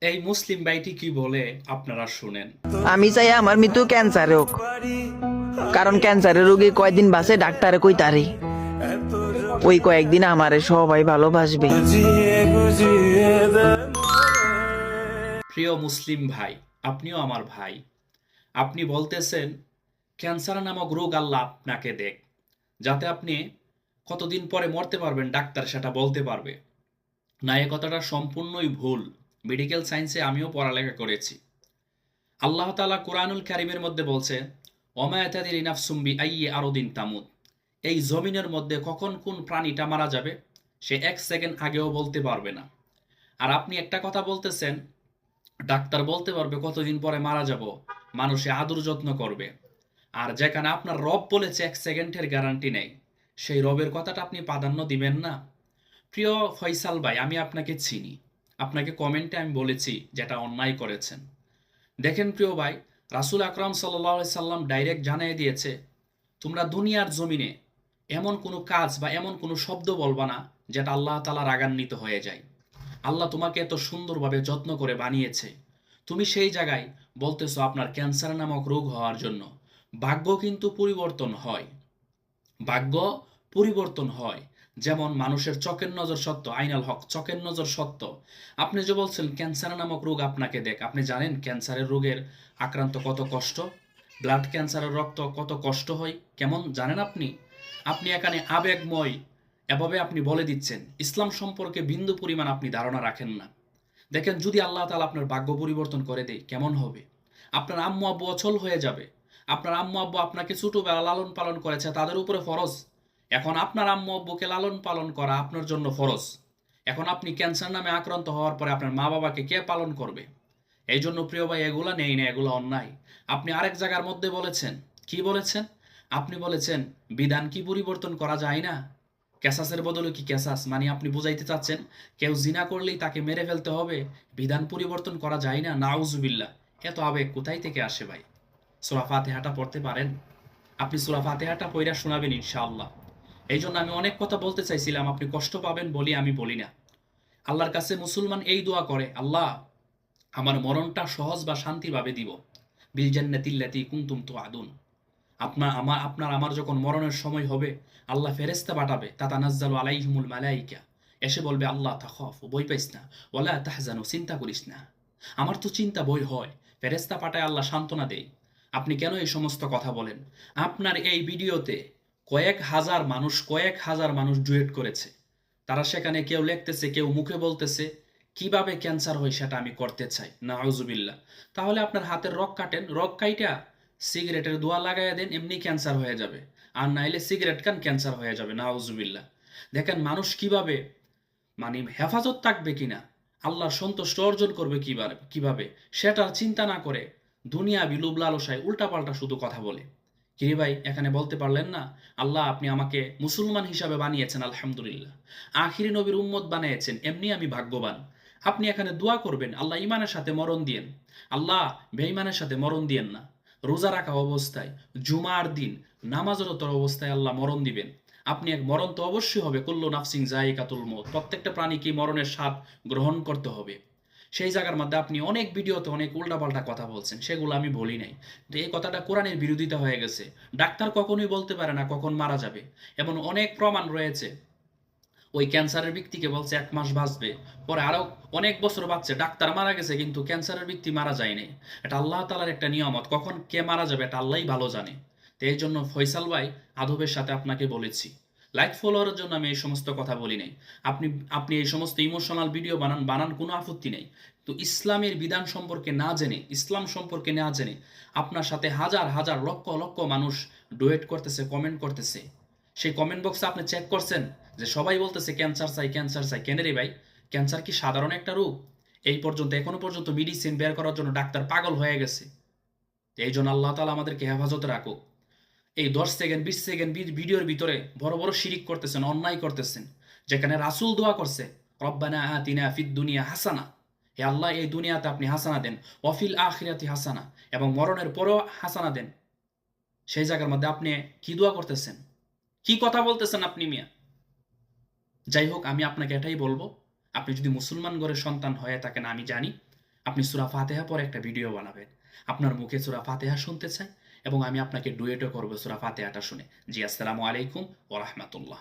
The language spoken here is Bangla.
এই মুসলিম ভাইটি কি বলে আপনারা শুনেন। আমি চাই আমার মৃত্যু ক্যান্সারে হোক, কারণ ক্যান্সারের রোগী কয়দিন বাঁচে ডাক্তারে কই তারি ওই কয়েকদিন আমারে সবাই ভালোবাসবে। প্রিয় মুসলিম ভাই, আপনিও আমার ভাই। আপনি বলতেছেন ক্যান্সার নামক রোগ আল্লাহ আপনাকে দেখ, যাতে আপনি কতদিন পরে মরতে পারবেন ডাক্তার সেটা বলতে পারবে না। এ কথাটা সম্পূর্ণই ভুল। মেডিকেল সায়েন্সে আমিও পড়ালেখা করেছি। আল্লাহ তাআলা কুরআনুল কারীমের মধ্যে বলছে, ওমা ইয়াতাদিরি নাফসুম বিআইয়ি আরদিন তামুত। এই জমিনের মধ্যে কখন কোন প্রাণীটা মারা যাবে সে এক সেকেন্ড আগেও বলতে পারবে না। আর আপনি একটা কথা বলতেছেন ডাক্তার বলতে পারবে কতদিন পরে মারা যাব, মানুষে আদর যত্ন করবে। আর যেখানে আপনার রব বলেছে এক সেকেন্ডের গ্যারান্টি নেই, সেই রবের কথাটা আপনি প্রাধান্য দিবেন না। প্রিয় ফয়সাল ভাই, আমি আপনাকে চিনি, আপনাকে কমেন্টে আমি বলেছি যেটা অন্যায় করেছেন। দেখেন প্রিয় ভাই, রাসূল আকরাম সাল্লাল্লাহু আলাইহি সাল্লাম ডাইরেক্ট জানিয়ে দিয়েছে, তোমরা দুনিয়ার জমিনে এমন কোনো কাজ বা এমন কোনো শব্দ বলবা না যেটা আল্লাহ তাআলা রাগান্বিত হয়ে যায়। আল্লাহ তোমাকে এত সুন্দরভাবে যত্ন করে বানিয়েছে, তুমি সেই জায়গায় বলতেছো আপনার ক্যান্সার নামক রোগ হওয়ার জন্য। ভাগ্য কিন্তু পরিবর্তন হয়, ভাগ্য পরিবর্তন হয়। যেমন মানুষের চোখের নজর সত্য, আইনাল হক চোখের নজর সত্য। আপনি যে বলছেন ক্যান্সার নামক রোগ আপনাকে দেখ, আপনি জানেন ক্যান্সারের রোগের আক্রান্ত কত কষ্ট, ব্লাড ক্যান্সারের রক্ত কত কষ্ট হয় কেমন জানেন আপনি? আপনি এখানে আবেগময় এভাবে আপনি বলে দিচ্ছেন, ইসলাম সম্পর্কে বিন্দু পরিমাণ আপনি ধারণা রাখেন না। দেখেন যদি আল্লাহ তাআলা আপনার ভাগ্য পরিবর্তন করে দেয় কেমন হবে? আপনার আম্মু আব্বু অচল হয়ে যাবে। আপনার আম্মু আব্বু আপনাকে ছোটবেলা লালন পালন করেছে, তাদের উপরে ফরজ। এখন আপনার আম্মু আব্বুকে লালন পালন করা আপনার জন্য ফরজ। এখন আপনি ক্যান্সার নামে আক্রান্ত হওয়ার পরে আপনার মা বাবাকে কে পালন করবে? এই জন্য প্রিয় ভাই, এগুলা নেই না, এগুলো অন্যায়। আপনি আরেক জায়গার মধ্যে বলেছেন, কি বলেছেন? আপনি বলেছেন বিধান কি পরিবর্তন করা যায় না? ক্যাসাসের বদলে কি ক্যাসাস, মানে আপনি বুঝাইতে চাচ্ছেন কেউ জিনা করলেই তাকে মেরে ফেলতে হবে, বিধান পরিবর্তন করা যায় না? নাউজুবিল্লাহ। এত আবেগ কোথায় থেকে আসে ভাই? সূরা ফাতিহাটা পড়তে পারেন? আপনি সূরা ফাতিহাটা পড়া শোনাবেন ইনশাআল্লাহ। এই জন্য আমি অনেক কথা বলতে চাইছিলাম, আপনি কষ্ট পাবেন বলি আমি বলি না। আল্লাহর কাছে মুসলমান এই দোয়া করে, আল্লাহ আমার মরণটা সহজ বা শান্তিভাবে দিব, বিল জান্নাতিল্লাতী কুনতুম তুআদুন। আপনার আমার যখন মরণের সময় হবে, আল্লাহ ফেরেশতা পাঠাবে, তাতানাজ্জালু আলাইহিমুল মালাইকা, এসে বলবে আল্লাহ তাখাফু, ভয় পাইস না, ওয়ালা তাহজানু, চিন্তা করিস না। আমার তো চিন্তা ভয় হয়, ফেরেশতা পাঠায় আল্লাহ সান্ত্বনা দেয়। আপনি কেন এই সমস্ত কথা বলেন? আপনার এই ভিডিওতে কয়েক হাজার মানুষ ডুয়েট করেছে। তারা সেখানে কেউ লিখতেছে, কেউ মুখে বলতেছে কিভাবে ক্যান্সার হয় সেটা আমি করতে চাই, নাউজুবিল্লাহ। তাহলে আপনার হাতের রগ কাটেন, রগ কাইটা সিগারেটের দোয়া লাগাইয়া দেন, এমনি ক্যান্সার হয়ে যাবে। আর নাইলে সিগারেট খান, ক্যান্সার হয়ে যাবে, নাউজুবিল্লাহ। দেখেন মানুষ কিভাবে, মানে হেফাজত থাকবে কিনা, আল্লাহর সন্তুষ্ট অর্জন করবে কিভাবে কিভাবে সেটা চিন্তা না করে দুনিয়াবি লোভ লালসায় উল্টাপাল্টা শুধু কথা বলে। কিরে ভাই, এখানে বলতে পারলেন না আল্লাহ আপনি আমাকে মুসলমান হিসাবে বানিয়েছেন, আলহামদুলিল্লাহ, আখিরি নবীর উম্মত বানিয়েছেন, এমনি আমি ভাগ্যবান। আপনি এখানে দোয়া করবেন আল্লাহ ইমানের সাথে মরণ দিয়েন, আল্লাহ বেঈমানের সাথে মরণ দিয়েন না। রোজা রাখা অবস্থায়, জুমার দিন নামাজরত অবস্থায় আল্লাহ মরণ দিবেন। আপনি এক মরণ তো অবশ্যই হবে, কুল্লু নাফসিন জায়গাতুল মউত, প্রত্যেকটা প্রাণীকে মরণের স্বাদ গ্রহণ করতে হবে। সেই জায়গার মধ্যে আপনি অনেক ভিডিওতে অনেক উল্টাপাল্টা কথা বলছেন, সেগুলো আমি বলি নাই। তো এই কথাটা কোরআনের বিরোধিতা হয়ে গেছে। ডাক্তার কখনোই বলতে পারে না কখন মারা যাবে, এমন অনেক প্রমাণ রয়েছে। ওই ক্যান্সারের ব্যক্তিকে বলছে 1 মাস বাঁচবে, পরে আরো অনেক বছর বাঁচছে, ডাক্তার মারা গেছে কিন্তু ক্যান্সারের ব্যক্তি মারা যায়নি। এটা আল্লাহ তাআলার একটা নিয়ামত, কখন কে মারা যাবে এটা আল্লাহই ভালো জানে। তো এই জন্য ফয়সাল ভাই, আদবের সাথে আপনাকে বলেছি, লাইক ফলোয়ারের জন্য আমি এই সমস্ত কথা বলি নাই। আপনি আপনি এই সমস্ত ইমোশনাল ভিডিও বানান বানান, কোনো আপত্তি নেই। তো ইসলামের বিধান সম্পর্কে না জেনে, ইসলাম সম্পর্কে না জেনে আপনার সাথে হাজার হাজার লক্ষ লক্ষ মানুষ ডুয়েট করতেছে, কমেন্ট করতেছে। সেই কমেন্ট বক্সে আপনি চেক করছেন যে সবাই বলতেছে ক্যান্সার চাই, ক্যান্সার চাই। কেন রে ভাই, ক্যান্সার কি সাধারণ একটা রোগ? এই পর্যন্ত এখনো পর্যন্ত মেডিসিন বের করার জন্য ডাক্তার পাগল হয়ে গেছে। এই জন্য আল্লাহ তাআলা আমাদেরকে হেফাজতে রাখুক। এই 10 সেকেন্ড 20 সেকেন্ড ভিডিওর ভিতরে বড় বড় শিরিক করতেছেন, অন্যায় করতেছেন। যেখানে রাসূল দোয়া করছে, রব্বানা আতিনা ফিদ দুনিয়া হাসানা, হে আল্লাহ এই দুনিয়াতে আপনি হাসানা দেন, ওয়াফিল আখিরাতি হাসানা, এবং মরণের পরেও হাসানা দেন। সেই জায়গার মধ্যে আপনি কি দোয়া করতেছেন, কি কথা বলতেছেন আপনি মিয়া? যাই হোক, আমি আপনাকে এটাই বলবো, আপনি যদি মুসলমান ঘরের সন্তান হয়ে থাকেন আমি জানি, আপনি সূরা ফাতিহা পড়ে একটা ভিডিও বানাবেন। আপনার মুখে সূরা ফাতিহা শুনতে চাই এবং আমি আপনাকে ডুয়েটও করব সূরা ফাতিহাটা শুনে। জি, আসসালামু আলাইকুম ওয়া রাহমাতুল্লাহ।